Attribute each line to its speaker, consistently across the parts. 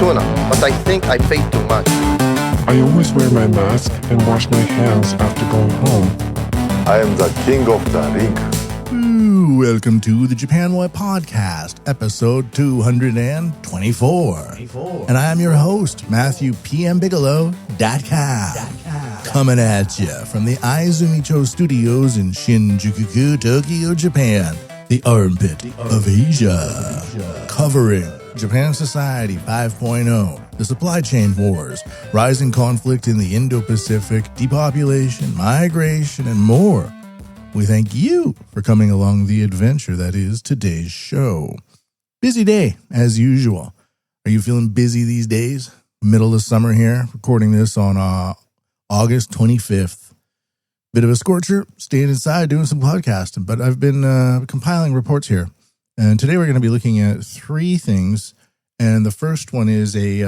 Speaker 1: tuna, but I think I paid too much.
Speaker 2: I always wear my mask and wash my hands after going home.
Speaker 3: I am the king of the ring.
Speaker 4: Welcome to the Japan WEF Podcast, episode 224. And I am your host, Matthew P.M. Bigelow, coming at you from the Aizumicho Studios in Shinjuku, Tokyo, Japan, the armpit of Asia, covering Japan Society 5.0, the supply chain wars, rising conflict in the Indo-Pacific, depopulation, migration, and more. We thank you for coming along the adventure that is today's show. Busy day, as usual. Are you feeling busy these days? Middle of summer here, recording this on August 25th. Bit of a scorcher, staying inside, doing some podcasting, but I've been compiling reports here. And today we're going to be looking at three things. And the first one is a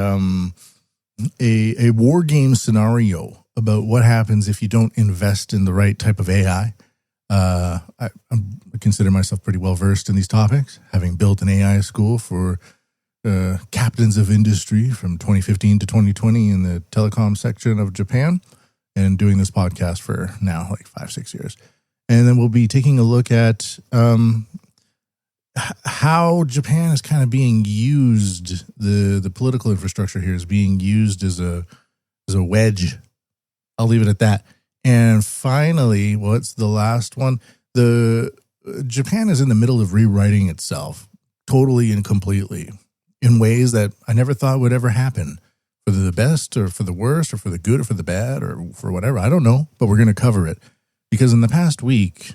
Speaker 4: war game scenario about what happens if you don't invest in the right type of AI. I consider myself pretty well versed in these topics, having built an AI school for captains of industry from 2015 to 2020 in the telecom section of Japan, and doing this podcast for now like 5-6 years. And then we'll be taking a look at how Japan is kind of being used, the political infrastructure here is being used as a wedge. I'll leave it at that. And finally, what's the last one? Japan is in the middle of rewriting itself totally and completely in ways that I never thought would ever happen, for the best or for the worst or for the good or for the bad or for whatever. I don't know, but we're going to cover it because in the past week,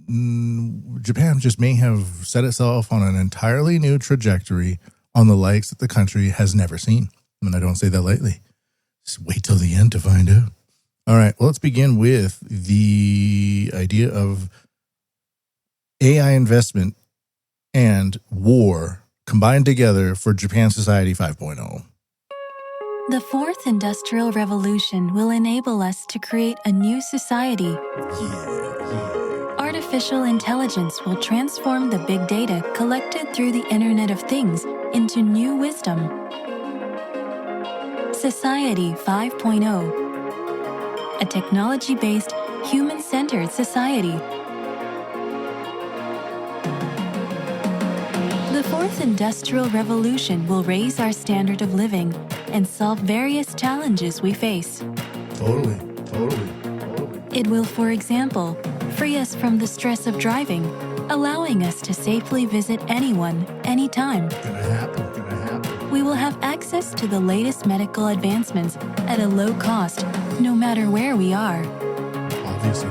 Speaker 4: Japan just may have set itself on an entirely new trajectory on the likes that the country has never seen. And I don't say that lightly. Just wait till the end to find out. All right, well, let's begin with the idea of AI investment and war combined together for Japan Society 5.0.
Speaker 5: The fourth industrial revolution will enable us to create a new society. Artificial intelligence will transform the big data collected through the Internet of Things into new wisdom. Society 5.0. A technology-based, human-centered society. The fourth industrial revolution will raise our standard of living and solve various challenges we face.
Speaker 4: Totally.
Speaker 5: It will, for example, free us from the stress of driving, allowing us to safely visit anyone, anytime.
Speaker 4: Gonna happen.
Speaker 5: We will have access to the latest medical advancements at a low cost, no matter where we are.
Speaker 4: Obviously.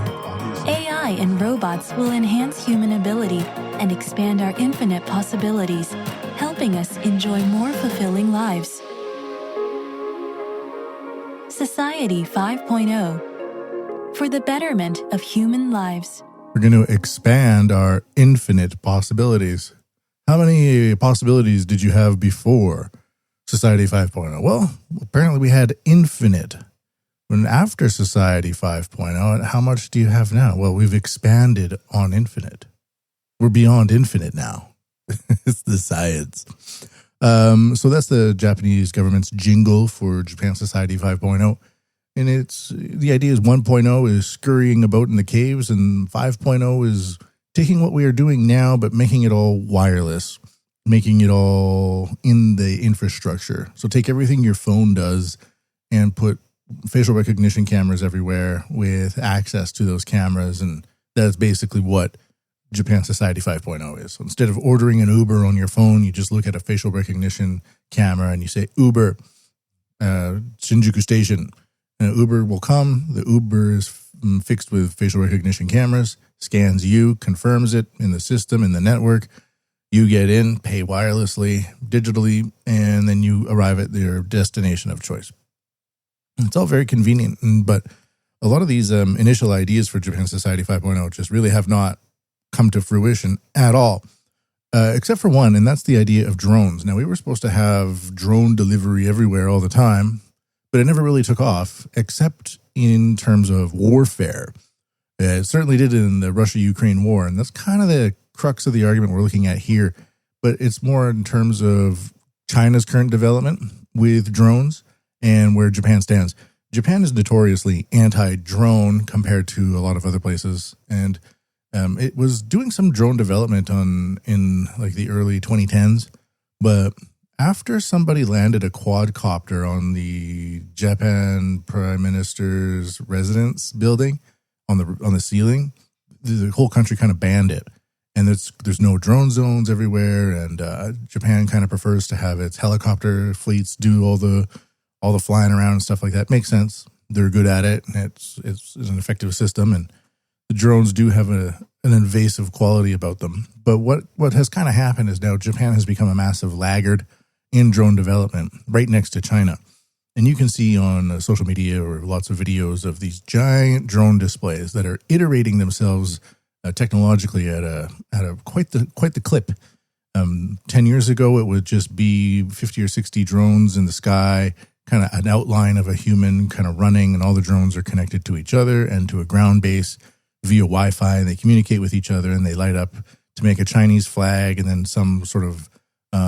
Speaker 5: AI and robots will enhance human ability and expand our infinite possibilities, helping us enjoy more fulfilling lives. Society 5.0. For the betterment of human lives.
Speaker 4: We're going to expand our infinite possibilities. How many possibilities did you have before Society 5.0? Well, apparently we had infinite. And after Society 5.0, how much do you have now? Well, we've expanded on infinite. We're beyond infinite now. It's the science. So that's the Japanese government's jingle for Japan Society 5.0. And the idea is 1.0 is scurrying about in the caves, and 5.0 is taking what we are doing now, but making it all wireless, making it all in the infrastructure. So take everything your phone does and put facial recognition cameras everywhere with access to those cameras. And that's basically what Japan Society 5.0 is. So instead of ordering an Uber on your phone, you just look at a facial recognition camera and you say, Uber, Shinjuku Station. And an Uber will come. The Uber is fixed with facial recognition cameras, scans you, confirms it in the system, in the network. You get in, pay wirelessly, digitally, and then you arrive at your destination of choice. It's all very convenient, but a lot of these initial ideas for Japan Society 5.0 just really have not come to fruition at all, except for one, and that's the idea of drones. Now, we were supposed to have drone delivery everywhere all the time, but it never really took off, except in terms of warfare. It certainly did in the Russia-Ukraine war, and that's kind of the crux of the argument we're looking at here. But it's more in terms of China's current development with drones and where Japan stands. Japan is notoriously anti-drone compared to a lot of other places, and it was doing some drone development in like the early 2010s, but after somebody landed a quadcopter on the Japan Prime Minister's residence building on the ceiling, the whole country kind of banned it. And there's no drone zones everywhere, and Japan kind of prefers to have its helicopter fleets do all the flying around and stuff like that. Makes sense. They're good at it, and it's an effective system, and the drones do have an invasive quality about them. But what has kind of happened is now Japan has become a massive laggard in drone development, right next to China. And you can see on social media or lots of videos of these giant drone displays that are iterating themselves technologically at a quite the clip. 10 years ago, it would just be 50 or 60 drones in the sky, kind of an outline of a human kind of running, and all the drones are connected to each other and to a ground base via Wi-Fi, and they communicate with each other, and they light up to make a Chinese flag, and then some sort of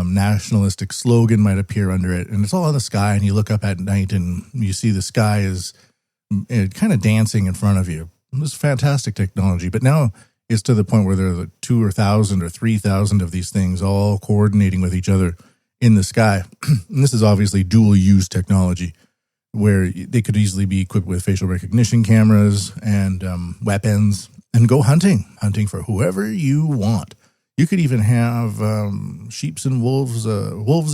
Speaker 4: nationalistic slogan might appear under it, and it's all in the sky, and you look up at night and you see the sky is kind of dancing in front of you. It's fantastic technology, but now it's to the point where there are 2,000 or 3,000 of these things all coordinating with each other in the sky. And this is obviously dual-use technology, where they could easily be equipped with facial recognition cameras and weapons and go hunting for whoever you want. You could even have sheeps and wolves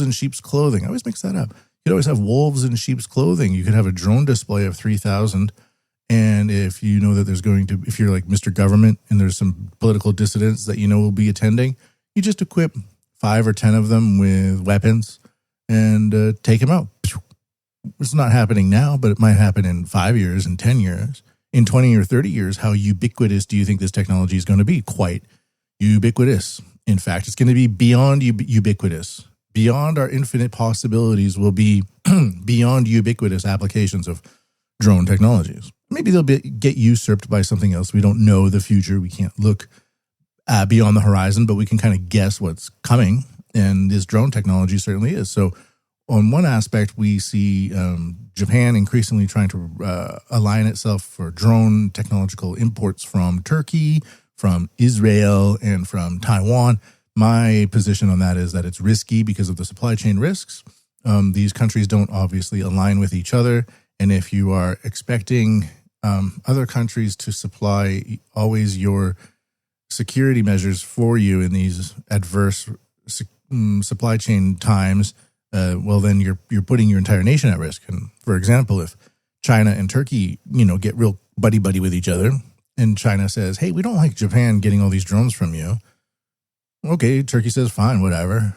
Speaker 4: in sheep's clothing. I always mix that up. You could always have wolves in sheep's clothing. You could have a drone display of 3,000. And if you know that if you're like Mr. Government and there's some political dissidents that you know will be attending, you just equip 5 or 10 of them with weapons and take them out. It's not happening now, but it might happen in 5 years, in 10 years, in 20 or 30 years. How ubiquitous do you think this technology is going to be? Quite ubiquitous. In fact, it's going to be beyond ubiquitous. Beyond our infinite possibilities will be beyond ubiquitous applications of drone technologies. Maybe they'll get usurped by something else. We don't know the future. We can't look beyond the horizon, but we can kind of guess what's coming. And this drone technology certainly is. So on one aspect, we see Japan increasingly trying to align itself for drone technological imports from Turkey, from Israel, and from Taiwan. My position on that is that it's risky because of the supply chain risks. These countries don't obviously align with each other. And if you are expecting other countries to supply always your security measures for you in these adverse supply chain times, well, then you're putting your entire nation at risk. And for example, if China and Turkey, get real buddy-buddy with each other, and China says, hey, we don't like Japan getting all these drones from you. Okay, Turkey says, fine, whatever.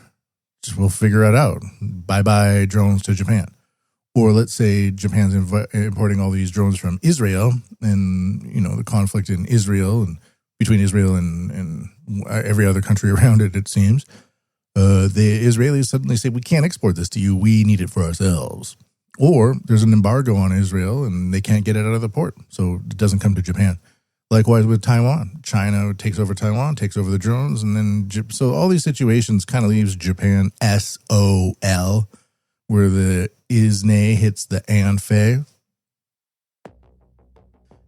Speaker 4: We'll figure it out. Bye-bye drones to Japan. Or let's say Japan's importing all these drones from Israel, and, the conflict in Israel and between Israel and every other country around it, it seems. The Israelis suddenly say, we can't export this to you. We need it for ourselves. Or there's an embargo on Israel and they can't get it out of the port, so it doesn't come to Japan. Likewise with Taiwan. China takes over Taiwan, takes over the drones, and then so all these situations kind of leaves Japan SOL, where the ISNE hits the ANFE.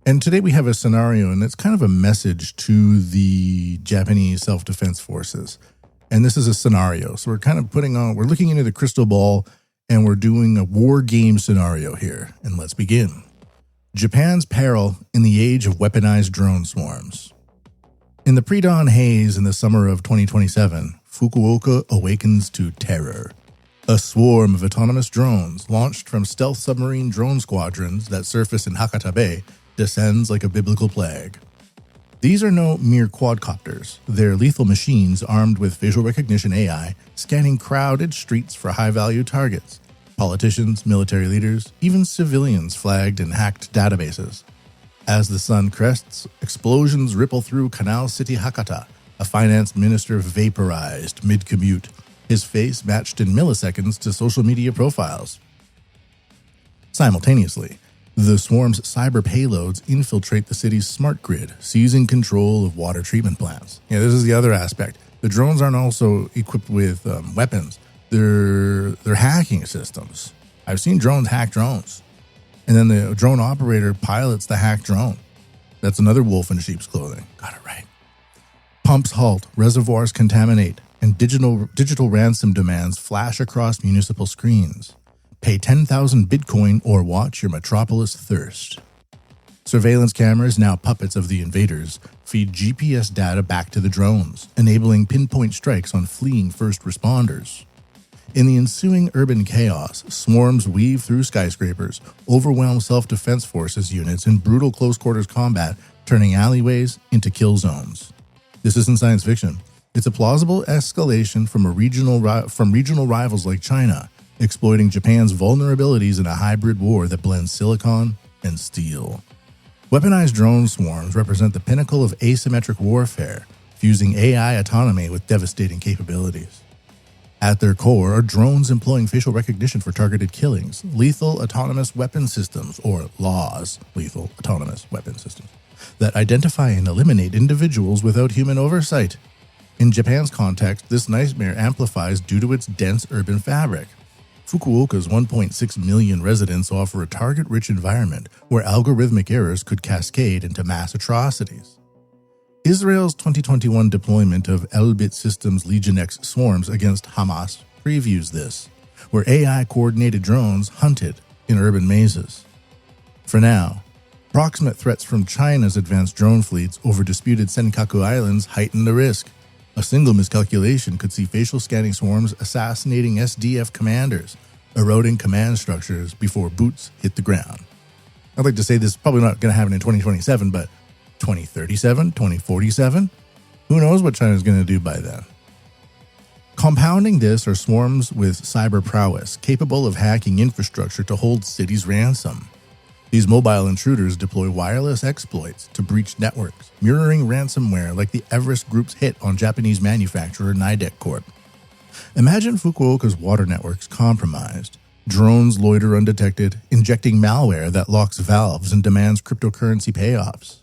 Speaker 4: And today we have a scenario, and it's kind of a message to the Japanese self-defense forces. And this is a scenario. So we're kind of we're looking into the crystal ball, and we're doing a war game scenario here. And let's begin. Japan's peril in the age of weaponized drone swarms. In the pre-dawn haze in the summer of 2027, Fukuoka awakens to terror. A swarm of autonomous drones launched from stealth submarine drone squadrons that surface in Hakata Bay descends like a biblical plague. These are no mere quadcopters. They're lethal machines armed with facial recognition AI, scanning crowded streets for high-value targets. Politicians, military leaders, even civilians flagged in hacked databases. As the sun crests, explosions ripple through Canal City Hakata, a finance minister vaporized mid-commute, his face matched in milliseconds to social media profiles. Simultaneously, the swarm's cyber payloads infiltrate the city's smart grid, seizing control of water treatment plants. Yeah, this is the other aspect. The drones aren't also equipped with weapons. their hacking systems. I've seen drones hack drones. And then the drone operator pilots the hacked drone. That's another wolf in sheep's clothing. Got it right. Pumps halt, reservoirs contaminate, and digital ransom demands flash across municipal screens. Pay 10,000 Bitcoin or watch your metropolis thirst. Surveillance cameras, now puppets of the invaders, feed GPS data back to the drones, enabling pinpoint strikes on fleeing first responders. In the ensuing urban chaos, swarms weave through skyscrapers, overwhelm self-defense forces units in brutal close-quarters combat, turning alleyways into kill zones. This isn't science fiction. It's a plausible escalation from regional rivals like China, exploiting Japan's vulnerabilities in a hybrid war that blends silicon and steel. Weaponized drone swarms represent the pinnacle of asymmetric warfare, fusing AI autonomy with devastating capabilities. At their core are drones employing facial recognition for targeted killings, lethal autonomous weapon systems, or LAWS, lethal autonomous weapon systems, that identify and eliminate individuals without human oversight. In Japan's context, this nightmare amplifies due to its dense urban fabric. Fukuoka's 1.6 million residents offer a target-rich environment where algorithmic errors could cascade into mass atrocities. Israel's 2021 deployment of Elbit Systems Legion X swarms against Hamas previews this, where AI-coordinated drones hunted in urban mazes. For now, proximate threats from China's advanced drone fleets over disputed Senkaku Islands heighten the risk. A single miscalculation could see facial scanning swarms assassinating SDF commanders, eroding command structures before boots hit the ground. I'd like to say this is probably not going to happen in 2027, but 2037, 2047, who knows what China's going to do by then. Compounding this are swarms with cyber prowess, capable of hacking infrastructure to hold cities ransom. These mobile intruders deploy wireless exploits to breach networks, mirroring ransomware like the Everest Group's hit on Japanese manufacturer Nidec Corp. Imagine Fukuoka's water networks compromised, drones loiter undetected, injecting malware that locks valves and demands cryptocurrency payoffs.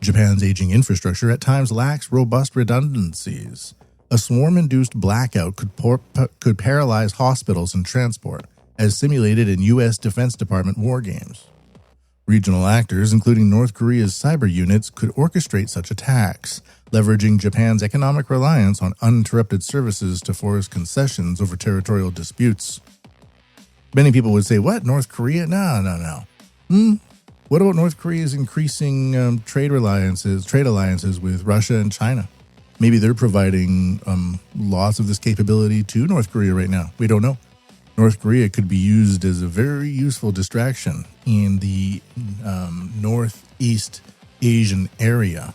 Speaker 4: Japan's aging infrastructure at times lacks robust redundancies. A swarm-induced blackout could paralyze hospitals and transport, as simulated in U.S. Defense Department wargames. Regional actors, including North Korea's cyber units, could orchestrate such attacks, leveraging Japan's economic reliance on uninterrupted services to force concessions over territorial disputes. Many people would say, what, North Korea? No. What about North Korea's increasing trade alliances with Russia and China? Maybe they're providing lots of this capability to North Korea right now. We don't know. North Korea could be used as a very useful distraction in the Northeast Asian area.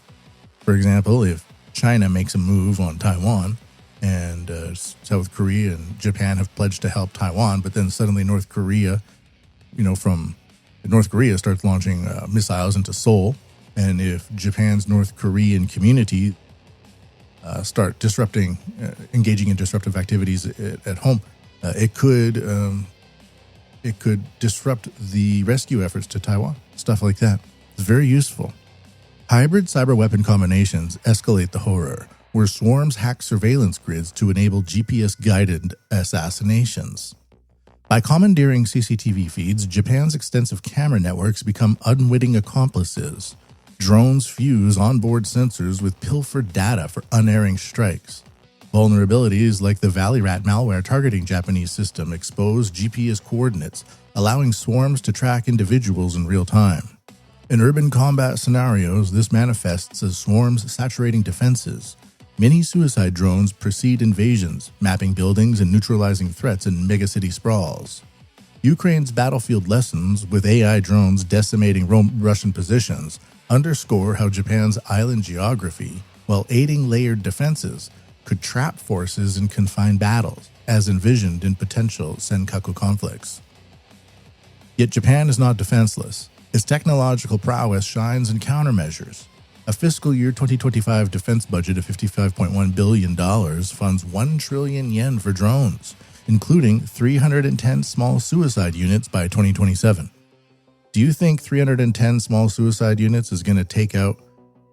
Speaker 4: For example, if China makes a move on Taiwan and South Korea and Japan have pledged to help Taiwan, but then suddenly North Korea starts launching missiles into Seoul, and if Japan's North Korean community start engaging in disruptive activities at home, it could disrupt the rescue efforts to Taiwan, stuff like that. It's very useful. Hybrid cyber weapon combinations escalate the horror, where swarms hack surveillance grids to enable GPS-guided assassinations. By commandeering CCTV feeds, Japan's extensive camera networks become unwitting accomplices. Drones fuse onboard sensors with pilfered data for unerring strikes. Vulnerabilities like the Valley Rat malware targeting Japanese system expose GPS coordinates, allowing swarms to track individuals in real time. In urban combat scenarios, this manifests as swarms saturating defenses. Many suicide drones precede invasions, mapping buildings and neutralizing threats in megacity sprawls. Ukraine's battlefield lessons, with AI drones decimating Russian positions, underscore how Japan's island geography, while aiding layered defenses, could trap forces in confined battles, as envisioned in potential Senkaku conflicts. Yet Japan is not defenseless. Its technological prowess shines in countermeasures. A fiscal year 2025 defense budget of $55.1 billion funds 1 trillion yen for drones, including 310 small suicide units by 2027. Do you think 310 small suicide units is going to take out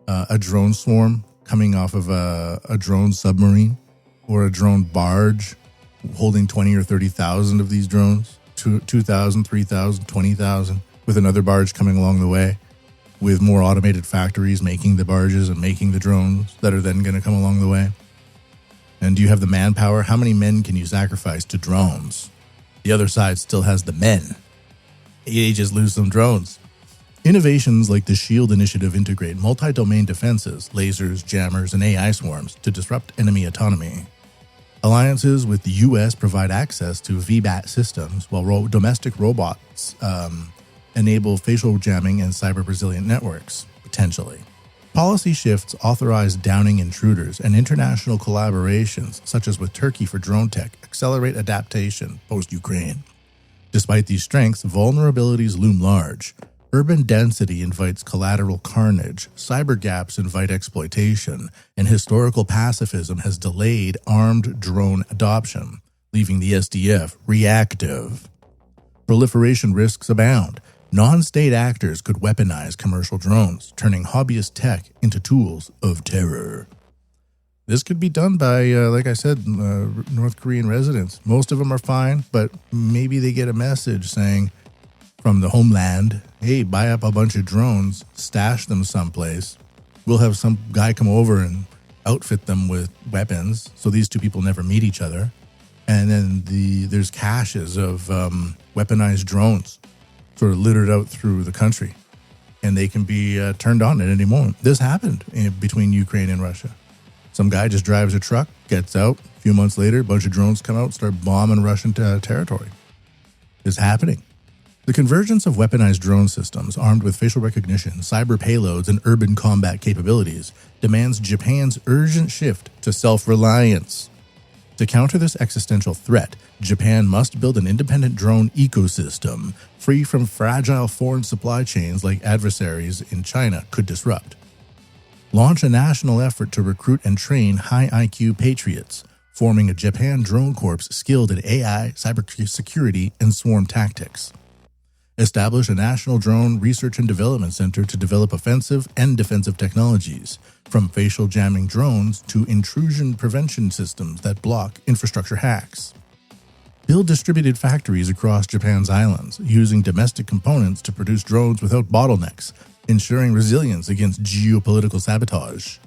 Speaker 4: a drone swarm coming off of a drone submarine or a drone barge holding 20 or 30,000 of these drones, 2,000, 3,000, 20,000, with another barge coming along the way, with more automated factories making the barges and making the drones that are then going to come along the way. And do you have the manpower? How many men can you sacrifice to drones? The other side still has the men. You just lose some drones. Innovations like the SHIELD initiative integrate multi-domain defenses, lasers, jammers, and AI swarms to disrupt enemy autonomy. Alliances with the U.S. provide access to VBAT systems, while domestic robots enable facial jamming and cyber-resilient networks, potentially. Policy shifts authorize downing intruders, and international collaborations, such as with Turkey for drone tech, accelerate adaptation post-Ukraine. Despite these strengths, vulnerabilities loom large. Urban density invites collateral carnage, cyber gaps invite exploitation, and historical pacifism has delayed armed drone adoption, leaving the SDF reactive. Proliferation risks abound. Non-state actors could weaponize commercial drones, turning hobbyist tech into tools of terror. This could be done by, like I said, North Korean residents. Most of them are fine, but maybe they get a message saying from the homeland, hey, buy up a bunch of drones, stash them someplace. We'll have some guy come over and outfit them with weapons, so these two people never meet each other. And then there's caches of weaponized drones sort of littered out through the country, and they can be turned on at any moment. This happened between Ukraine and Russia. Some guy just drives a truck, gets out. A few months later, a bunch of drones come out, start bombing Russian territory. It's happening. The convergence of weaponized drone systems armed with facial recognition, cyber payloads, and urban combat capabilities demands Japan's urgent shift to self-reliance. To counter this existential threat, Japan must build an independent drone ecosystem free from fragile foreign supply chains like adversaries in China could disrupt. Launch a national effort to recruit and train high IQ patriots, forming a Japan drone corps skilled in AI, cybersecurity, and swarm tactics. Establish a national drone research and development center to develop offensive and defensive technologies, from facial jamming drones to intrusion prevention systems that block infrastructure hacks. Build distributed factories across Japan's islands, using domestic components to produce drones without bottlenecks, ensuring resilience against geopolitical sabotage.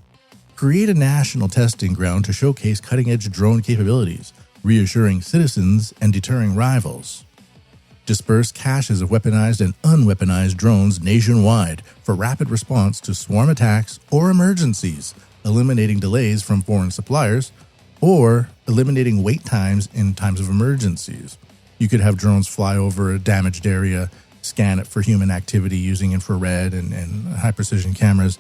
Speaker 4: Create a national testing ground to showcase cutting-edge drone capabilities, reassuring citizens and deterring rivals. Disperse caches of weaponized and unweaponized drones nationwide for rapid response to swarm attacks or emergencies, eliminating delays from foreign suppliers or eliminating wait times in times of emergencies. You could have drones fly over a damaged area, scan it for human activity using infrared and high-precision cameras,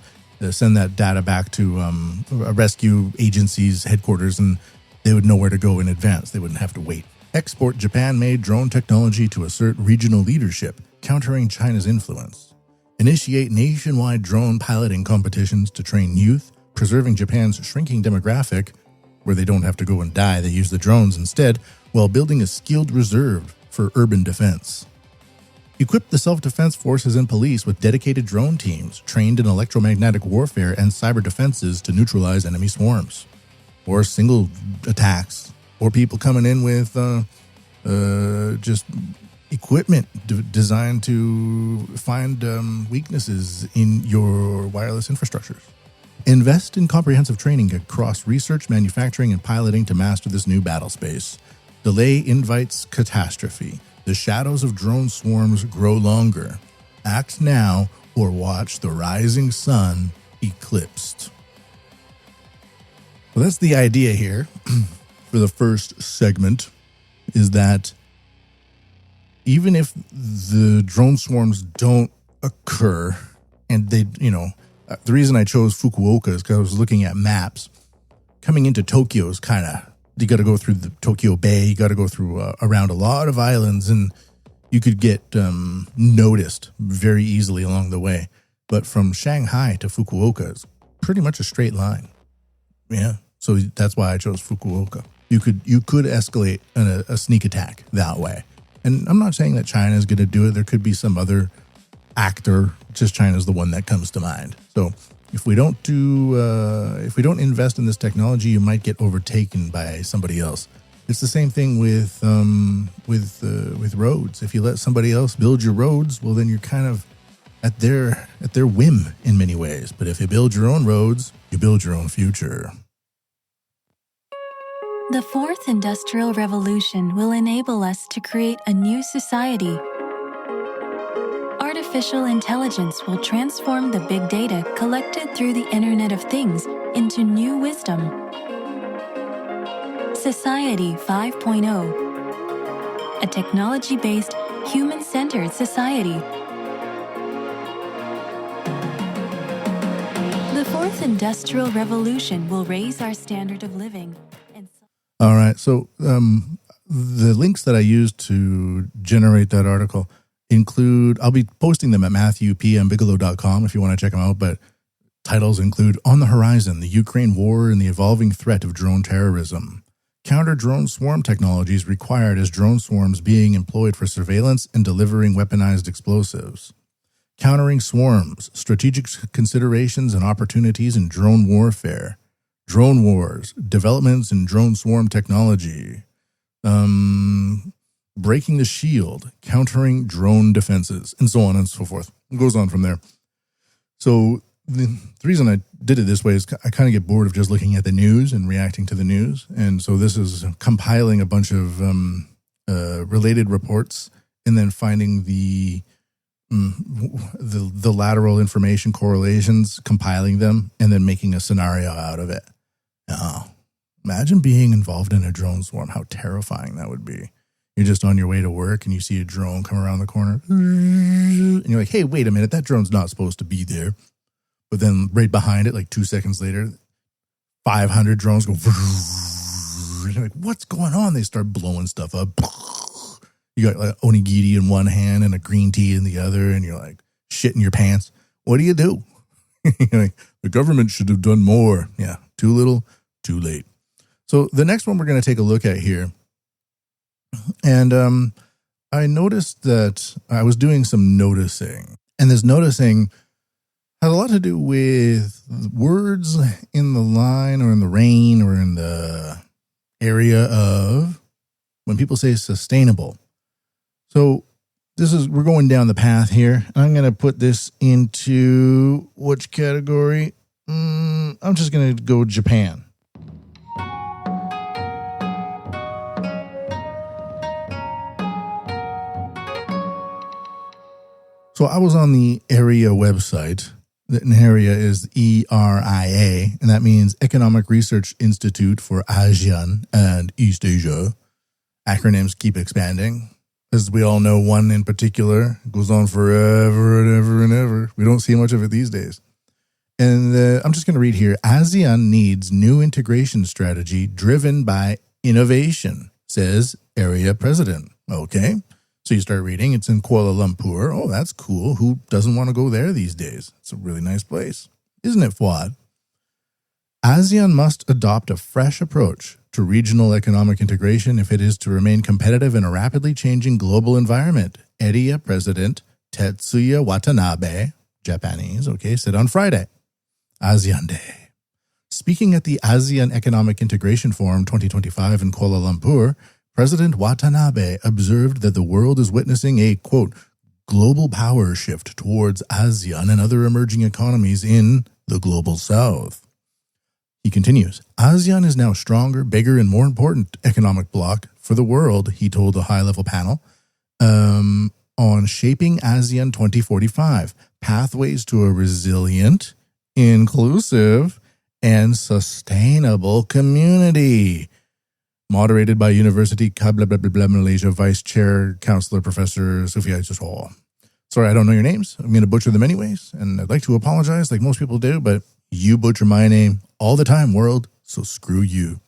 Speaker 4: send that data back to a rescue agency's headquarters, and they would know where to go in advance. They wouldn't have to wait. Export Japan-made drone technology to assert regional leadership, countering China's influence. Initiate nationwide drone piloting competitions to train youth, preserving Japan's shrinking demographic, where they don't have to go and die, they use the drones instead, while building a skilled reserve for urban defense. Equip the self-defense forces and police with dedicated drone teams trained in electromagnetic warfare and cyber defenses to neutralize enemy swarms, or single attacks, or people coming in with just equipment designed to find weaknesses in your wireless infrastructures. Invest in comprehensive training across research, manufacturing, and piloting to master this new battle space. Delay invites catastrophe. The shadows of drone swarms grow longer. Act now or watch the rising sun eclipsed. Well, that's the idea here for the first segment, is that even if the drone swarms don't occur, and they, the reason I chose Fukuoka is because I was looking at maps. Coming into Tokyo is kind of, you got to go through the Tokyo Bay, you got to go through around a lot of islands, and you could get noticed very easily along the way. But from Shanghai to Fukuoka is pretty much a straight line. Yeah, so that's why I chose Fukuoka. You could escalate a sneak attack that way. And I'm not saying that China is going to do it. There could be some other actor. Just China is the one that comes to mind. So if we don't invest in this technology, you might get overtaken by somebody else. It's the same thing with roads. If you let somebody else build your roads, well, then you're kind of at their whim in many ways. But if you build your own roads, you build your own future.
Speaker 5: The fourth industrial revolution will enable us to create a new society. Artificial intelligence will transform the big data collected through the Internet of Things into new wisdom. Society 5.0, a technology-based, human-centered society. The fourth industrial revolution will raise our standard of living.
Speaker 4: All right. So the links that I used to generate that article include, I'll be posting them at matthewpmbigelow.com if you want to check them out, but titles include On the Horizon, the Ukraine War and the Evolving Threat of Drone Terrorism. Counter-drone swarm technologies required as drone swarms being employed for surveillance and delivering weaponized explosives. Countering swarms, strategic considerations and opportunities in drone warfare. Drone wars, developments in drone swarm technology. Breaking the shield, countering drone defenses, and so on and so forth. It goes on from there. So the reason I did it this way is I kind of get bored of just looking at the news and reacting to the news. And so this is compiling a bunch of related reports and then finding the lateral information correlations, compiling them, and then making a scenario out of it. Now, imagine being involved in a drone swarm. How terrifying that would be. You're just on your way to work and you see a drone come around the corner. And you're like, hey, wait a minute, that drone's not supposed to be there. But then right behind it, like 2 seconds later, 500 drones go. And you're like, what's going on? They start blowing stuff up. You got like onigiri in one hand and a green tea in the other. And you're like shitting your pants. What do? You're like, the government should have done more. Yeah, too little, too late. So the next one we're going to take a look at here. And I noticed that I was doing some noticing. And this noticing has a lot to do with words in the line or in the rain or in the area of when people say sustainable. So we're going down the path here. I'm going to put this into which category? I'm just going to go Japan. So I was on the ARIA website. The ARIA is ERIA, and that means Economic Research Institute for ASEAN and East Asia. Acronyms keep expanding. As we all know, one in particular goes on forever and ever and ever. We don't see much of it these days. And I'm just going to read here. ASEAN needs new integration strategy driven by innovation, says ARIA president. Okay. So you start reading, it's in Kuala Lumpur. Oh, that's cool. Who doesn't want to go there these days? It's a really nice place. Isn't it, Fuad? ASEAN must adopt a fresh approach to regional economic integration if it is to remain competitive in a rapidly changing global environment. ARIA President Tetsuya Watanabe, Japanese, said on Friday, ASEAN Day. Speaking at the ASEAN Economic Integration Forum 2025 in Kuala Lumpur, President Watanabe observed that the world is witnessing a, quote, global power shift towards ASEAN and other emerging economies in the global south. He continues, ASEAN is now stronger, bigger, and more important economic bloc for the world, he told a high-level panel on Shaping ASEAN 2045, Pathways to a Resilient, Inclusive, and Sustainable Community. Moderated by University Malaysia Vice Chair Counselor Professor Sufia Hall. Sorry, I don't know your names. I'm going to butcher them anyways, and I'd like to apologize like most people do, but you butcher my name all the time, world, so screw you.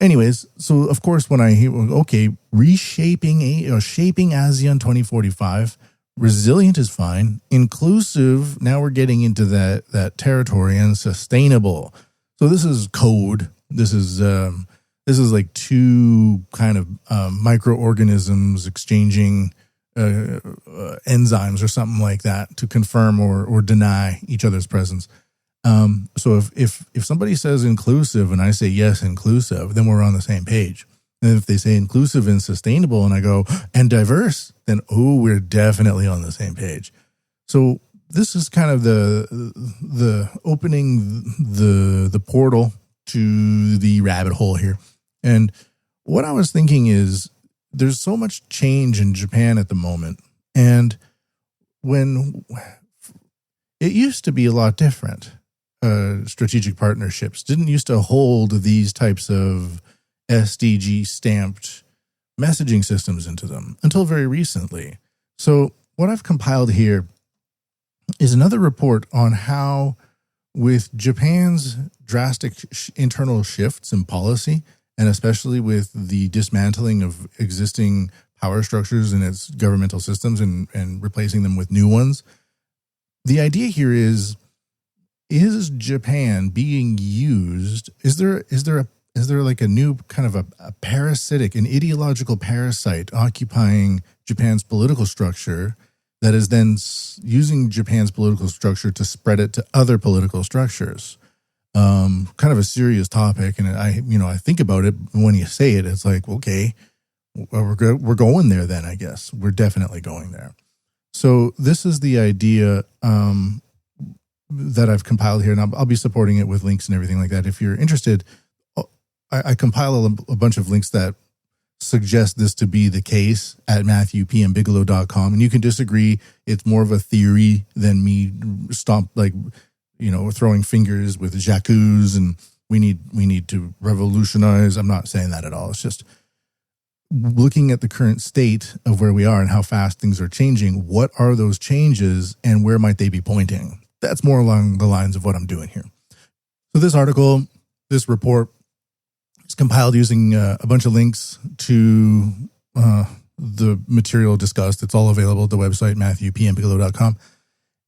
Speaker 4: Anyways, so of course when I hear, shaping ASEAN 2045, resilient is fine, inclusive, now we're getting into that territory, and sustainable. So this is code. This is like two kind of microorganisms exchanging enzymes or something like that to confirm or deny each other's presence. So if somebody says inclusive and I say yes, inclusive, then we're on the same page. And if they say inclusive and sustainable and I go and diverse, then we're definitely on the same page. So this is kind of the opening the portal to the rabbit hole here. And what I was thinking is there's so much change in Japan at the moment. And when it used to be a lot different, strategic partnerships didn't used to hold these types of SDG stamped messaging systems into them until very recently. So what I've compiled here is another report on how, with Japan's drastic internal shifts in policy, and especially with the dismantling of existing power structures in its governmental systems and replacing them with new ones, the idea here is Japan being used? Is there like a new kind of a parasitic, an ideological parasite occupying Japan's political structure that is then using Japan's political structure to spread it to other political structures? Kind of a serious topic, and I think about it when you say it, it's like, okay, we're going there. Then I guess we're definitely going there. So this is the idea that I've compiled here, and I'll be supporting it with links and everything like that. If you're interested, I compile a bunch of links that suggest this to be the case at MatthewPMBigelow.com, and you can disagree. It's more of a theory than me throwing fingers with Jacques and we need to revolutionize. I'm not saying that at all. It's just looking at the current state of where we are and how fast things are changing. What are those changes and where might they be pointing? That's more along the lines of what I'm doing here. So this article, this report, is compiled using a bunch of links to the material discussed. It's all available at the website, MatthewPMBigelow.com,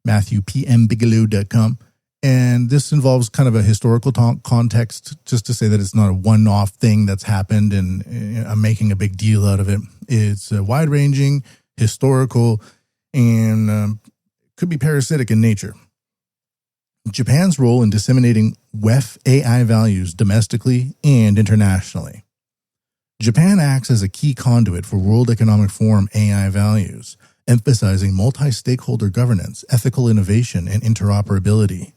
Speaker 4: MatthewPMBigelow.com. And this involves kind of a historical context, just to say that it's not a one-off thing that's happened and I'm making a big deal out of it. It's wide-ranging, historical, and could be parasitic in nature. Japan's role in disseminating WEF AI values domestically and internationally. Japan acts as a key conduit for World Economic Forum AI values, emphasizing multi-stakeholder governance, ethical innovation, and interoperability.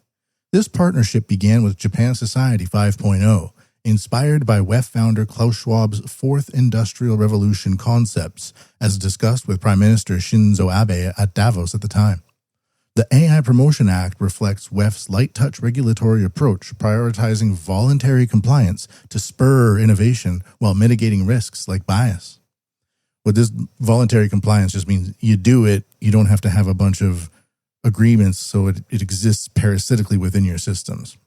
Speaker 4: This partnership began with Japan Society 5.0, inspired by WEF founder Klaus Schwab's Fourth Industrial Revolution concepts, as discussed with Prime Minister Shinzo Abe at Davos at the time. The AI Promotion Act reflects WEF's light-touch regulatory approach, prioritizing voluntary compliance to spur innovation while mitigating risks like bias. What this voluntary compliance just means, you do it, you don't have to have a bunch of agreements, so it exists parasitically within your systems.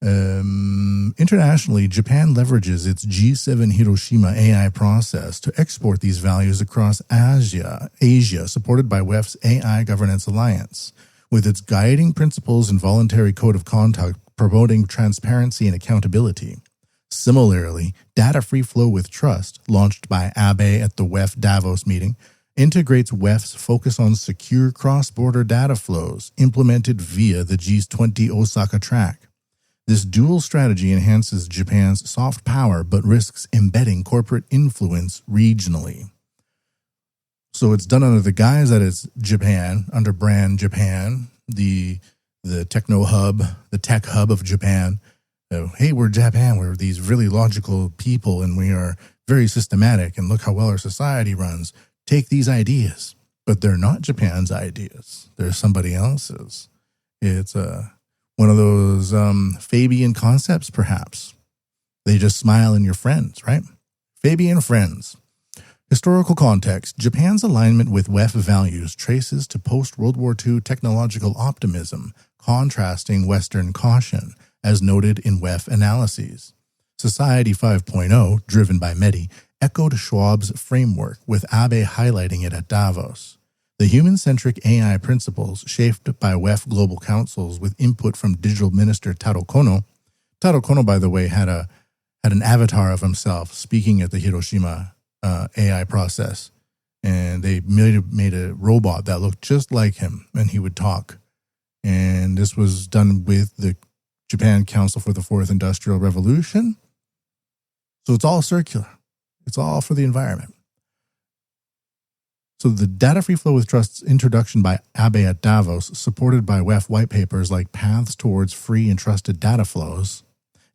Speaker 4: Internationally, Japan leverages its G7 Hiroshima AI process to export these values across Asia, supported by WEF's AI Governance Alliance, with its guiding principles and voluntary code of conduct promoting transparency and accountability. Similarly, Data Free Flow with Trust, launched by Abe at the WEF Davos meeting, integrates WEF's focus on secure cross-border data flows implemented via the G20 Osaka track. This dual strategy enhances Japan's soft power but risks embedding corporate influence regionally. So it's done under the guise that it's Japan, under brand Japan, the techno hub, the tech hub of Japan. Hey, we're Japan. We're these really logical people and we are very systematic and look how well our society runs. Take these ideas, but they're not Japan's ideas. They're somebody else's. It's one of those Fabian concepts, perhaps. They just smile in your friends, right? Fabian friends. Historical context. Japan's alignment with WEF values traces to post-World War II technological optimism, contrasting Western caution, as noted in WEF analyses. Society 5.0, driven by Medi, echoed Schwab's framework, with Abe highlighting it at Davos. The human-centric AI principles, shaped by WEF global councils with input from digital minister Taro Kono. Taro Kono, by the way, had an avatar of himself speaking at the Hiroshima AI process, and they made a robot that looked just like him, and he would talk. And this was done with the Japan Council for the Fourth Industrial Revolution. So it's all circular. It's all for the environment. So the Data Free Flow with Trust's introduction by Abe at Davos, supported by WEF white papers like Paths Towards Free and Trusted Data Flows,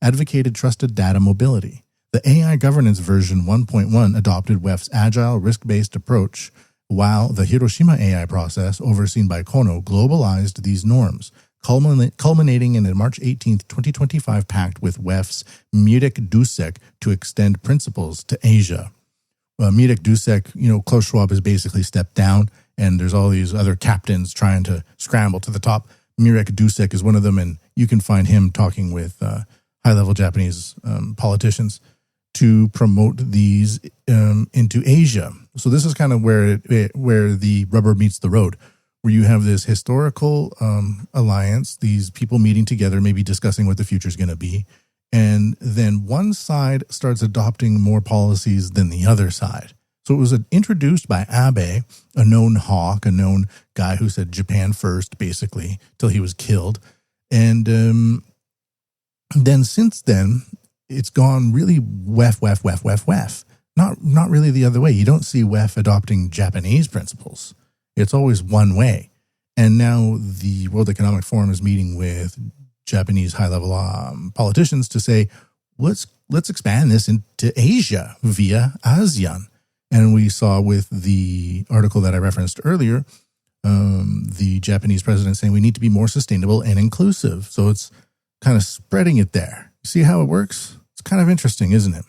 Speaker 4: advocated trusted data mobility. The AI governance version 1.1 adopted WEF's agile, risk-based approach, while the Hiroshima AI process, overseen by Kono, globalized these norms, culminating in a March 18, 2025 pact with WEF's Mirek Dusek to extend principles to Asia. Mirek Dusek, Klaus Schwab has basically stepped down, and there's all these other captains trying to scramble to the top. Mirek Dusek is one of them, and you can find him talking with high-level Japanese politicians to promote these into Asia. So this is kind of where the rubber meets the road, where you have this historical alliance, these people meeting together, maybe discussing what the future is going to be. And then one side starts adopting more policies than the other side. So it was introduced by Abe, a known hawk, a known guy who said Japan first, basically, till he was killed. And then since then, it's gone really WEF. Not really the other way. You don't see WEF adopting Japanese principles. It's always one way. And now the World Economic Forum is meeting with Japanese high-level politicians to say, let's expand this into Asia via ASEAN. And we saw with the article that I referenced earlier, the Japanese president saying we need to be more sustainable and inclusive. So it's kind of spreading it there. See how it works? It's kind of interesting, isn't it?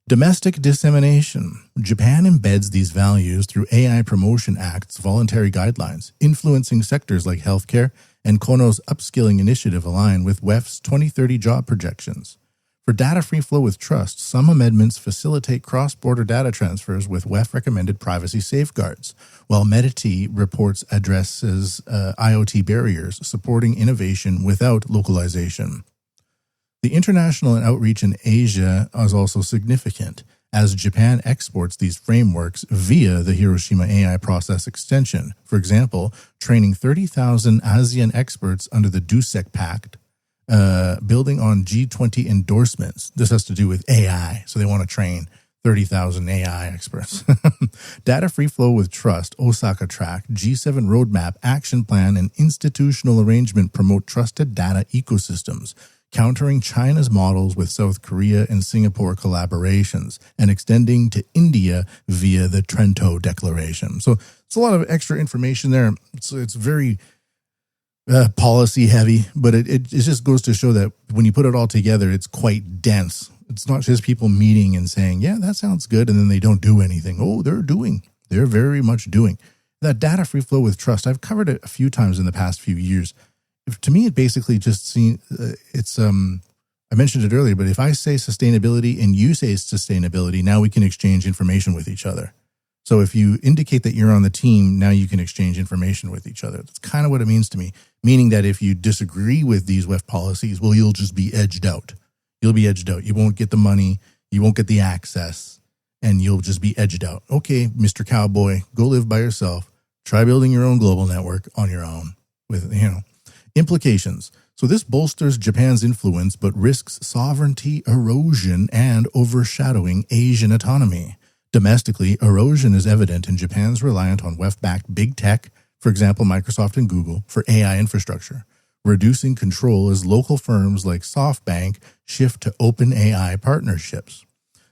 Speaker 4: Domestic dissemination. Japan embeds these values through AI Promotion Act's voluntary guidelines, influencing sectors like healthcare, and Kono's upskilling initiative align with WEF's 2030 job projections. For data free flow with trust, some amendments facilitate cross-border data transfers with WEF-recommended privacy safeguards, while Medity reports addresses IoT barriers, supporting innovation without localization. The international outreach in Asia is also significant, as Japan exports these frameworks via the Hiroshima AI process extension. For example, training 30,000 ASEAN experts under the DUSEK Pact, building on G20 endorsements. This has to do with AI, so they want to train 30,000 AI experts. Data Free Flow with Trust, Osaka Track, G7 Roadmap, Action Plan, and Institutional Arrangement promote trusted data ecosystems, countering China's models with South Korea and Singapore collaborations, and extending to India via the Trento Declaration. So it's a lot of extra information there. It's very policy heavy, but it just goes to show that when you put it all together, it's quite dense. It's not just people meeting and saying, yeah, that sounds good, and then they don't do anything. Oh, they're very much doing. That data free flow with trust, I've covered it a few times in the past few years. To me, it basically just I mentioned it earlier, but if I say sustainability and you say sustainability, now we can exchange information with each other. So if you indicate that you're on the team, now you can exchange information with each other. That's kind of what it means to me, meaning that if you disagree with these WEF policies, well, you'll just be edged out. You'll be edged out. You won't get the money. You won't get the access, and you'll just be edged out. Okay, Mr. Cowboy, go live by yourself. Try building your own global network on your own with, Implications. So this bolsters Japan's influence, but risks sovereignty erosion and overshadowing Asian autonomy. Domestically, erosion is evident in Japan's reliance on WEF-backed big tech, for example, Microsoft and Google, for AI infrastructure, reducing control as local firms like SoftBank shift to open AI partnerships.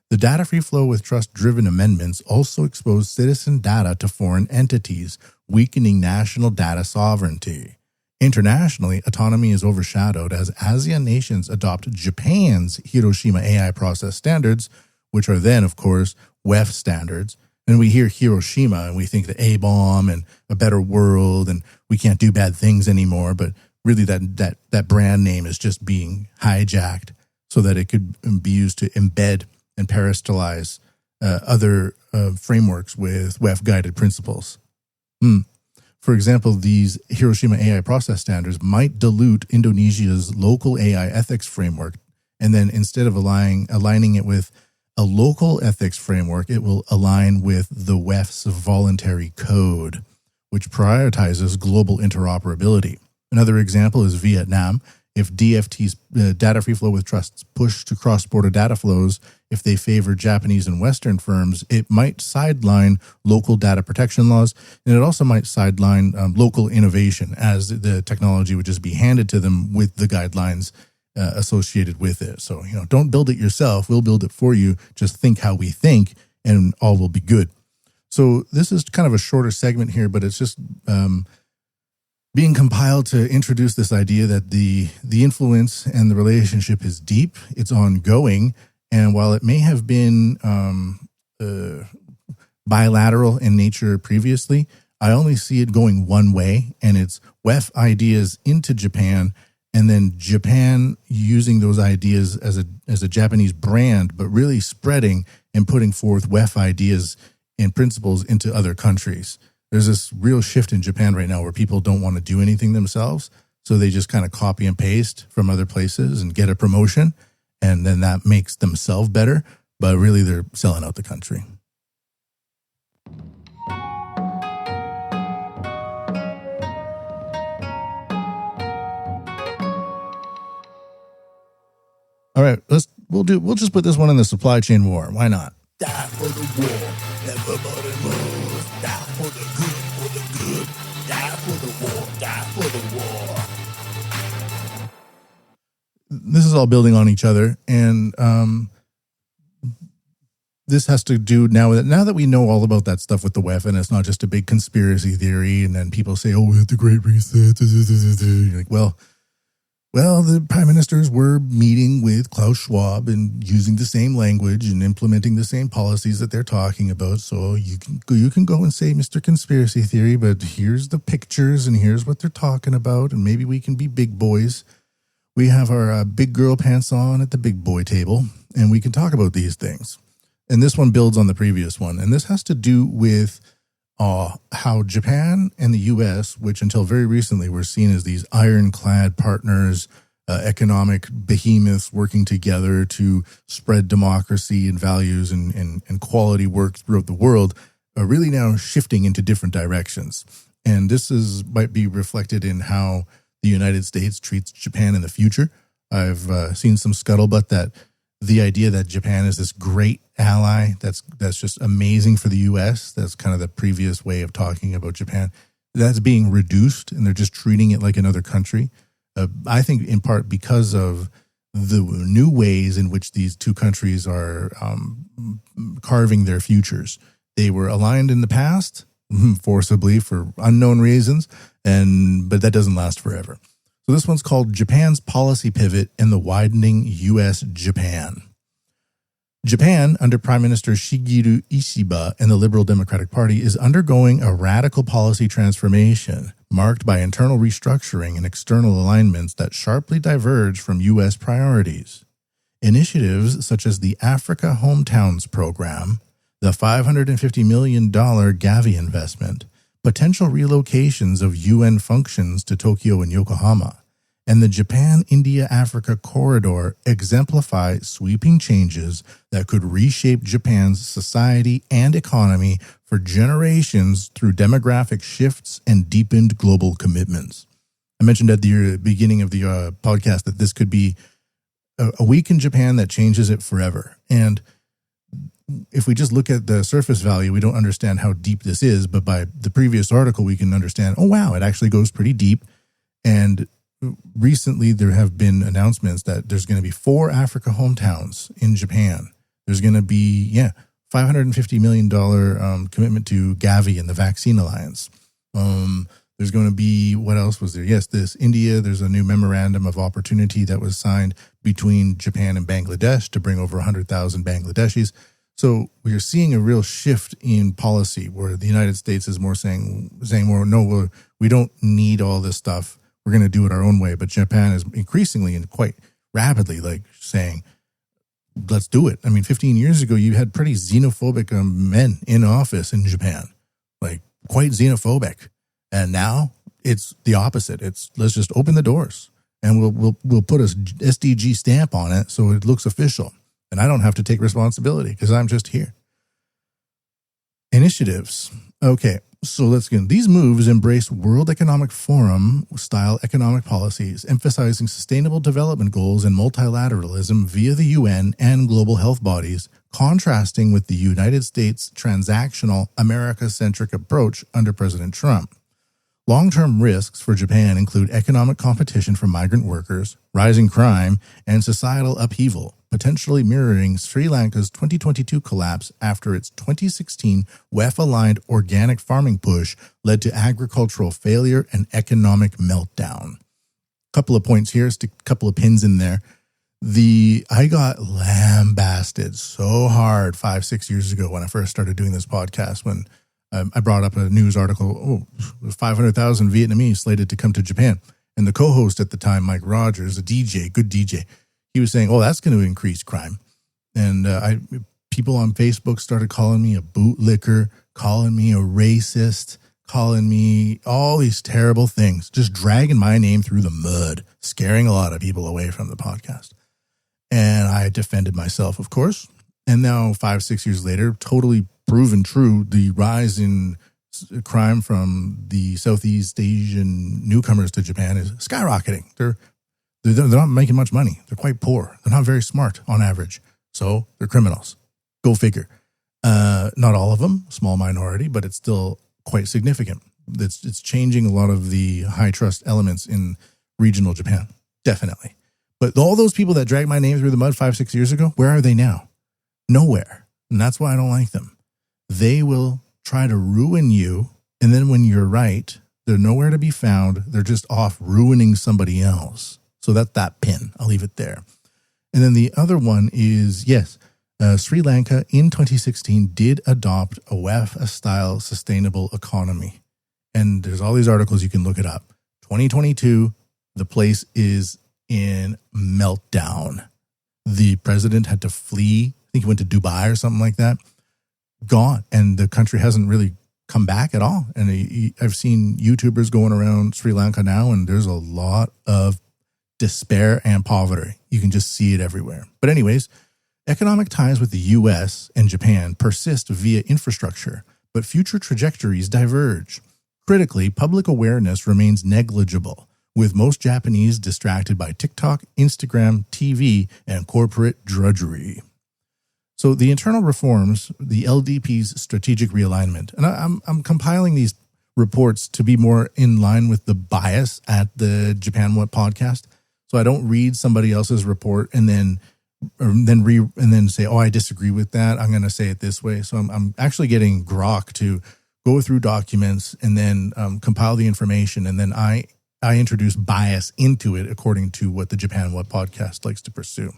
Speaker 4: The data free flow with trust-driven amendments also expose citizen data to foreign entities, weakening national data sovereignty. Internationally, autonomy is overshadowed as ASEAN nations adopt Japan's Hiroshima AI process standards, which are then, of course, WEF standards. And we hear Hiroshima and we think the A-bomb and a better world and we can't do bad things anymore. But really that brand name is just being hijacked so that it could be used to embed and parasitalize other frameworks with WEF-guided principles. For example, these Hiroshima AI process standards might dilute Indonesia's local AI ethics framework, and then instead of aligning it with a local ethics framework, it will align with the WEF's voluntary code, which prioritizes global interoperability. Another example is Vietnam. If DFT's data free flow with trusts push to cross-border data flows, if they favor Japanese and Western firms, it might sideline local data protection laws, and it also might sideline local innovation, as the technology would just be handed to them with the guidelines associated with it. So, don't build it yourself. We'll build it for you. Just think how we think, and all will be good. So this is kind of a shorter segment here, but it's just being compiled to introduce this idea that the influence and the relationship is deep, it's ongoing, and while it may have been bilateral in nature previously, I only see it going one way, and it's WEF ideas into Japan, and then Japan using those ideas as a Japanese brand, but really spreading and putting forth WEF ideas and principles into other countries. There's this real shift in Japan right now where people don't want to do anything themselves. So they just kind of copy and paste from other places and get a promotion. And then that makes themselves better. But really, they're selling out the country. All right, we'll just put this one in the supply chain war. Why not? Die for the war. Everybody moves. Die for the good, for the good. Die for the war. Die for the war. This is all building on each other, and this has to do now that we know all about that stuff with the WEF, and it's not just a big conspiracy theory. And then people say, "Oh, it's the Great Reset." You're like, Well, the prime ministers were meeting with Klaus Schwab and using the same language and implementing the same policies that they're talking about. So you can go and say, Mr. Conspiracy Theory, but here's the pictures and here's what they're talking about, and maybe we can be big boys. We have our big girl pants on at the big boy table, and we can talk about these things. And this one builds on the previous one, and this has to do with how Japan and the U.S., which until very recently were seen as these ironclad partners, economic behemoths working together to spread democracy and values and quality work throughout the world, are really now shifting into different directions. And this might be reflected in how the United States treats Japan in the future. I've seen some scuttlebutt that the idea that Japan is this great ally that's just amazing for the U.S., that's kind of the previous way of talking about Japan, that's being reduced, and they're just treating it like another country. I think in part because of the new ways in which these two countries are carving their futures. They were aligned in the past, forcibly for unknown reasons, but that doesn't last forever. So this one's called Japan's Policy Pivot and the Widening U.S.-Japan. Japan, under Prime Minister Shigeru Ishiba and the Liberal Democratic Party, is undergoing a radical policy transformation marked by internal restructuring and external alignments that sharply diverge from U.S. priorities. Initiatives such as the Africa Hometowns Program, the $550 million Gavi investment, potential relocations of UN functions to Tokyo and Yokohama, and the Japan-India-Africa corridor exemplify sweeping changes that could reshape Japan's society and economy for generations through demographic shifts and deepened global commitments. I mentioned at the beginning of the podcast that this could be a week in Japan that changes it forever. And if we just look at the surface value, we don't understand how deep this is, but by the previous article, we can understand, oh, wow, it actually goes pretty deep. And recently, there have been announcements that there's going to be 4 Africa hometowns in Japan. There's going to be, $550 million commitment to Gavi and the Vaccine Alliance. There's going to be, what else was there? Yes, India, there's a new memorandum of opportunity that was signed between Japan and Bangladesh to bring over 100,000 Bangladeshis. So we are seeing a real shift in policy where the United States is more saying more, no, we don't need all this stuff. We're going to do it our own way. But Japan is increasingly and quite rapidly saying, let's do it. I mean, 15 years ago, you had pretty xenophobic men in office in Japan, quite xenophobic. And now it's the opposite. Let's just open the doors and we'll put a SDG stamp on it so it looks official. And I don't have to take responsibility because I'm just here. Initiatives. Okay, so let's get these moves embrace World Economic Forum style economic policies, emphasizing sustainable development goals and multilateralism via the UN and global health bodies, contrasting with the United States' transactional, America-centric approach under President Trump. Long-term risks for Japan include economic competition for migrant workers, rising crime, and societal upheaval, potentially mirroring Sri Lanka's 2022 collapse after its 2016 WEF-aligned organic farming push led to agricultural failure and economic meltdown. Couple of points here, stick a couple of pins in there. I got lambasted so hard 5-6 years ago when I first started doing this podcast, when I brought up a news article, 500,000 Vietnamese slated to come to Japan. And the co-host at the time, Mike Rogers, a DJ, good DJ, he was saying, that's going to increase crime. And people on Facebook started calling me a bootlicker, calling me a racist, calling me all these terrible things, just dragging my name through the mud, scaring a lot of people away from the podcast. And I defended myself, of course. And now 5-6 years later, totally proven true, the rise in crime from the Southeast Asian newcomers to Japan is skyrocketing. They're not making much money. They're quite poor. They're not very smart on average. So they're criminals. Go figure. Not all of them, small minority, but it's still quite significant. It's changing a lot of the high trust elements in regional Japan. Definitely. But all those people that dragged my name through the mud 5-6 years ago, where are they now? Nowhere. And that's why I don't like them. They will try to ruin you. And then when you're right, they're nowhere to be found. They're just off ruining somebody else. So that's that pin. I'll leave it there. And then the other one is, yes, Sri Lanka in 2016 did adopt a WEF-style sustainable economy. And there's all these articles, you can look it up. 2022, the place is in meltdown. The president had to flee. I think he went to Dubai or something like that. Gone. And the country hasn't really come back at all. And I've seen YouTubers going around Sri Lanka now, and there's a lot of despair and poverty. You can just see it everywhere. But anyways, economic ties with the US and Japan persist via infrastructure, but future trajectories diverge. Critically, public awareness remains negligible, with most Japanese distracted by TikTok, Instagram, TV, and corporate drudgery. So the internal reforms, the LDP's strategic realignment, and I'm compiling these reports to be more in line with the bias at the Japan WUT podcast. So I don't read somebody else's report and then say, I disagree with that. I'm going to say it this way. So I'm actually getting Grok to go through documents and then compile the information, and then I introduce bias into it according to what the Japan WUT podcast likes to pursue.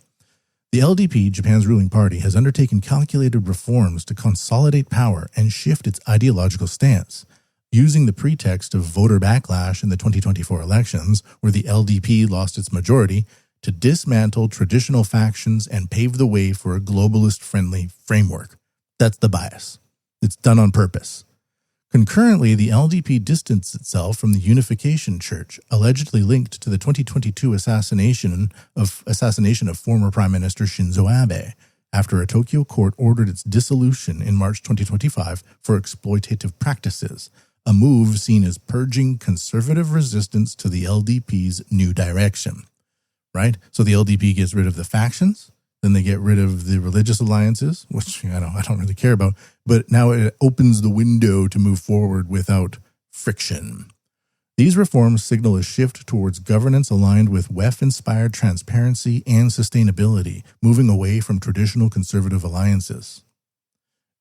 Speaker 4: The LDP, Japan's ruling party, has undertaken calculated reforms to consolidate power and shift its ideological stance, using the pretext of voter backlash in the 2024 elections, where the LDP lost its majority, to dismantle traditional factions and pave the way for a globalist-friendly framework. That's the bias. It's done on purpose. Concurrently, the LDP distanced itself from the Unification Church, allegedly linked to the 2022 assassination of former Prime Minister Shinzo Abe, after a Tokyo court ordered its dissolution in March 2025 for exploitative practices, a move seen as purging conservative resistance to the LDP's new direction. Right? So the LDP gets rid of the factions, then they get rid of the religious alliances, which I don't really care about, but now it opens the window to move forward without friction. These reforms signal a shift towards governance aligned with WEF-inspired transparency and sustainability, moving away from traditional conservative alliances.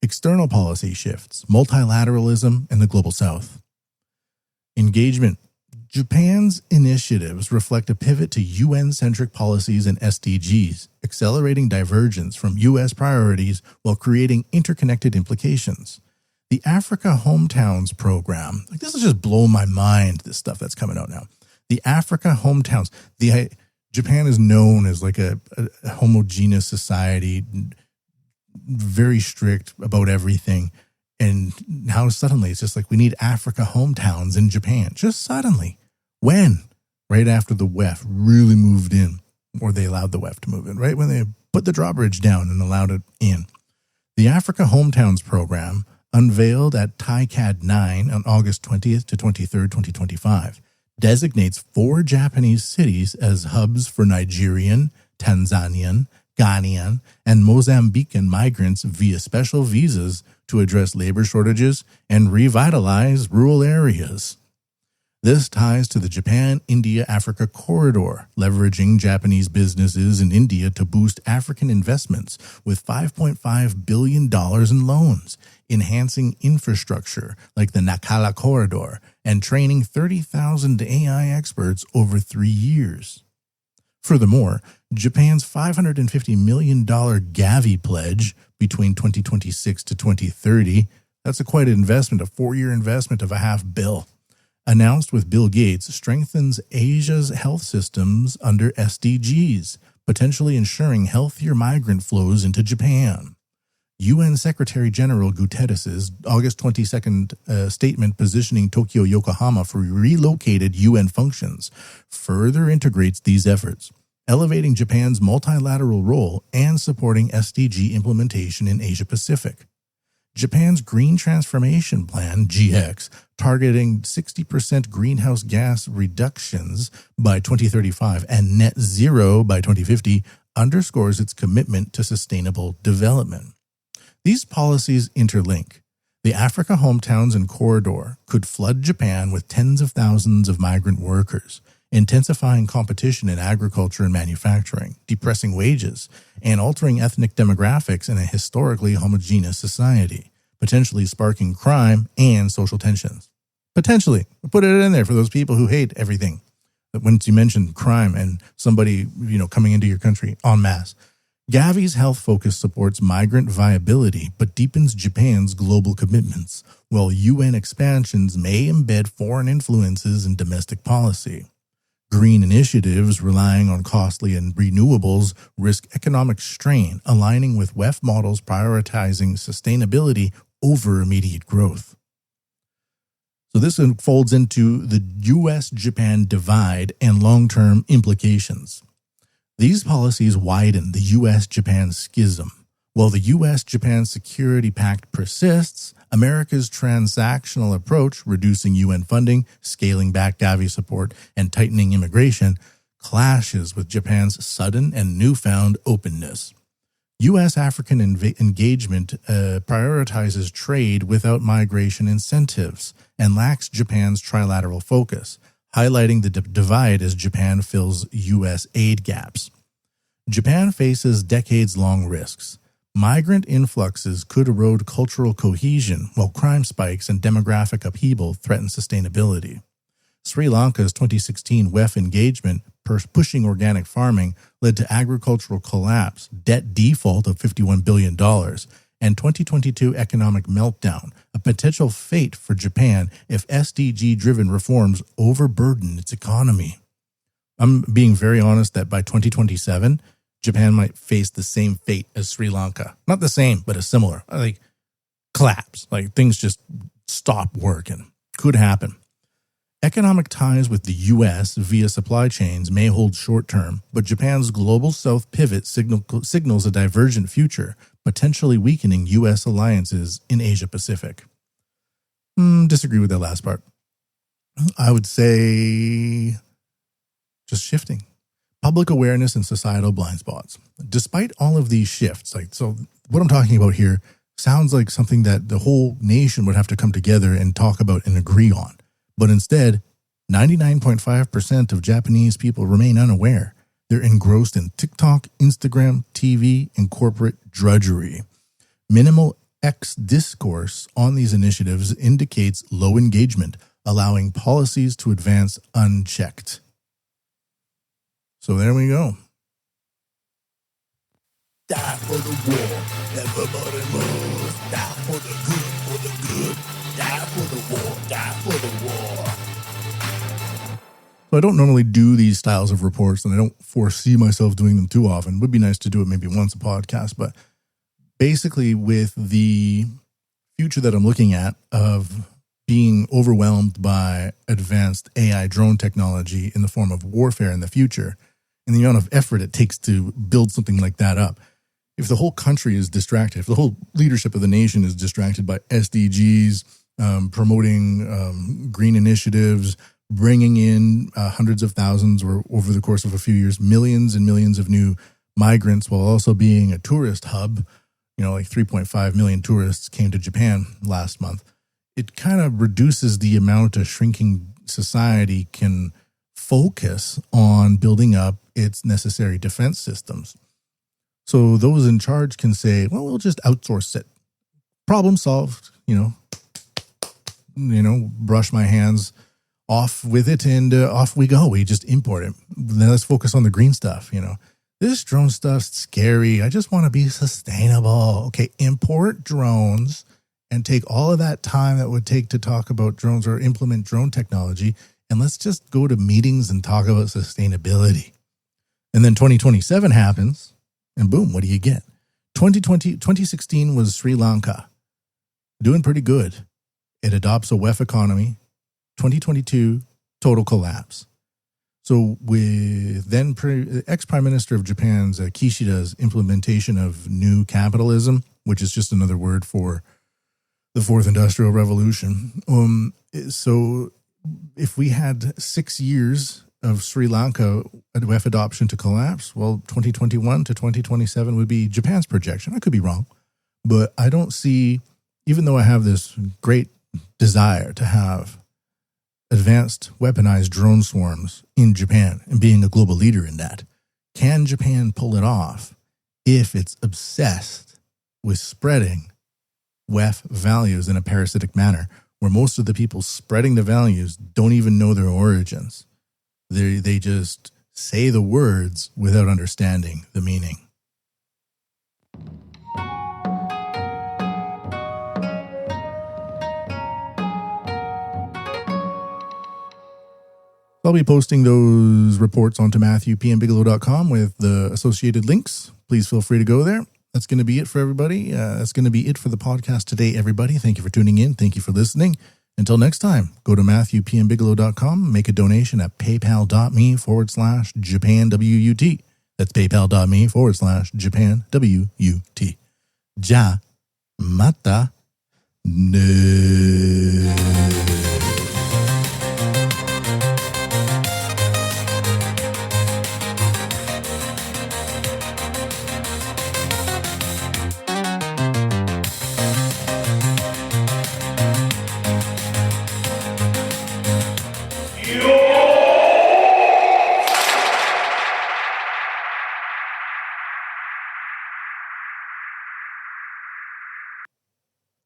Speaker 4: External policy shifts, multilateralism, and the Global South. Engagement. Japan's initiatives reflect a pivot to UN-centric policies and SDGs, accelerating divergence from US priorities while creating interconnected implications. The Africa Hometowns program, this is just blowing my mind, this stuff that's coming out now. The Africa Hometowns, Japan is known as like a homogeneous society, very strict about everything. And now suddenly it's just like we need Africa Hometowns in Japan, just suddenly. When? Right after the WEF really moved in, or they allowed the WEF to move in, right when they put the drawbridge down and allowed it in. The Africa Hometowns program unveiled at TICAD 9 on August 20th to 23rd, 2025, designates 4 Japanese cities as hubs for Nigerian, Tanzanian, Ghanaian, and Mozambican migrants via special visas to address labor shortages and revitalize rural areas. This ties to the Japan-India-Africa corridor, leveraging Japanese businesses in India to boost African investments with $5.5 billion in loans, enhancing infrastructure like the Nakala corridor, and training 30,000 AI experts over 3 years. Furthermore, Japan's $550 million Gavi pledge between 2026 to 2030, that's quite an investment, a 4-year investment of $500 million, announced with Bill Gates, strengthens Asia's health systems under SDGs, potentially ensuring healthier migrant flows into Japan. UN Secretary General Guterres' August 22nd statement positioning Tokyo Yokohama for relocated UN functions further integrates these efforts, elevating Japan's multilateral role and supporting SDG implementation in Asia Pacific. Japan's Green Transformation Plan, GX, targeting 60% greenhouse gas reductions by 2035 and net zero by 2050, underscores its commitment to sustainable development. These policies interlink. The Africa hometowns and corridor could flood Japan with tens of thousands of migrant workers, intensifying competition in agriculture and manufacturing, depressing wages, and altering ethnic demographics in a historically homogeneous society, potentially sparking crime and social tensions. Potentially. Put it in there for those people who hate everything. But once you mention crime and somebody, coming into your country en masse. Gavi's health focus supports migrant viability but deepens Japan's global commitments, while UN expansions may embed foreign influences in domestic policy. Green initiatives relying on costly and renewables risk economic strain, aligning with WEF models prioritizing sustainability over immediate growth. So this unfolds into the U.S.-Japan divide and long-term implications. These policies widen the U.S.-Japan schism. While the U.S.-Japan Security Pact persists, America's transactional approach, reducing UN funding, scaling back Gavi support, and tightening immigration, clashes with Japan's sudden and newfound openness. U.S.-African engagement prioritizes trade without migration incentives and lacks Japan's trilateral focus, highlighting the divide as Japan fills U.S. aid gaps. Japan faces decades-long risks. Migrant influxes could erode cultural cohesion, while crime spikes and demographic upheaval threaten sustainability. Sri Lanka's 2016 WEF engagement, pushing organic farming, led to agricultural collapse, debt default of $51 billion, and 2022 economic meltdown, a potential fate for Japan if SDG-driven reforms overburden its economy. I'm being very honest that by 2027, Japan might face the same fate as Sri Lanka. Not the same, but a similar. Like, collapse. Like, things just stop working. Could happen. Economic ties with the U.S. via supply chains may hold short-term, but Japan's global south pivot signals a divergent future, potentially weakening U.S. alliances in Asia-Pacific. Disagree with that last part. I would say just shifting. Public awareness and societal blind spots. Despite all of these shifts, so what I'm talking about here sounds like something that the whole nation would have to come together and talk about and agree on. But instead, 99.5% of Japanese people remain unaware. They're engrossed in TikTok, Instagram, TV, and corporate drudgery. Minimal discourse on these initiatives indicates low engagement, allowing policies to advance unchecked. So there we go. Die for the war, everybody move. Die for the good, die for the war, die for the war. So I don't normally do these styles of reports, and I don't foresee myself doing them too often. It would be nice to do it maybe once a podcast, but basically with the future that I'm looking at of being overwhelmed by advanced AI drone technology in the form of warfare in the future, and the amount of effort it takes to build something like that up, if the whole country is distracted, if the whole leadership of the nation is distracted by SDGs, promoting green initiatives, bringing in hundreds of thousands or over the course of a few years, millions and millions of new migrants, while also being a tourist hub, like 3.5 million tourists came to Japan last month. It kind of reduces the amount a shrinking society can focus on building up its necessary defense systems. So those in charge can say, well, we'll just outsource it. Problem solved, brush my hands off with it and off we go. We just import it. Then let's focus on the green stuff, This drone stuff's scary. I just want to be sustainable. Okay, import drones and take all of that time that would take to talk about drones or implement drone technology, and let's just go to meetings and talk about sustainability. And then 2027 happens, and boom, what do you get? 2016 was Sri Lanka, doing pretty good. It adopts a WEF economy. 2022, total collapse. So with then ex-Prime Minister of Japan's Kishida's implementation of new capitalism, which is just another word for the Fourth Industrial Revolution. So if we had 6 years of Sri Lanka WEF adoption to collapse, well, 2021 to 2027 would be Japan's projection. I could be wrong, but I don't see, even though I have this great desire to have advanced weaponized drone swarms in Japan and being a global leader in that, can Japan pull it off if it's obsessed with spreading WEF values in a parasitic manner, where most of the people spreading the values don't even know their origins? They just say the words without understanding the meaning. I'll be posting those reports onto MatthewPMBigelow.com with the associated links. Please feel free to go there. That's going to be it for everybody. That's going to be it for the podcast today, everybody. Thank you for tuning in. Thank you for listening. Until next time, go to MatthewPMBigelow.com, make a donation at paypal.me/JapanWUT. That's paypal.me/JapanWUT. Ja, mata, ne.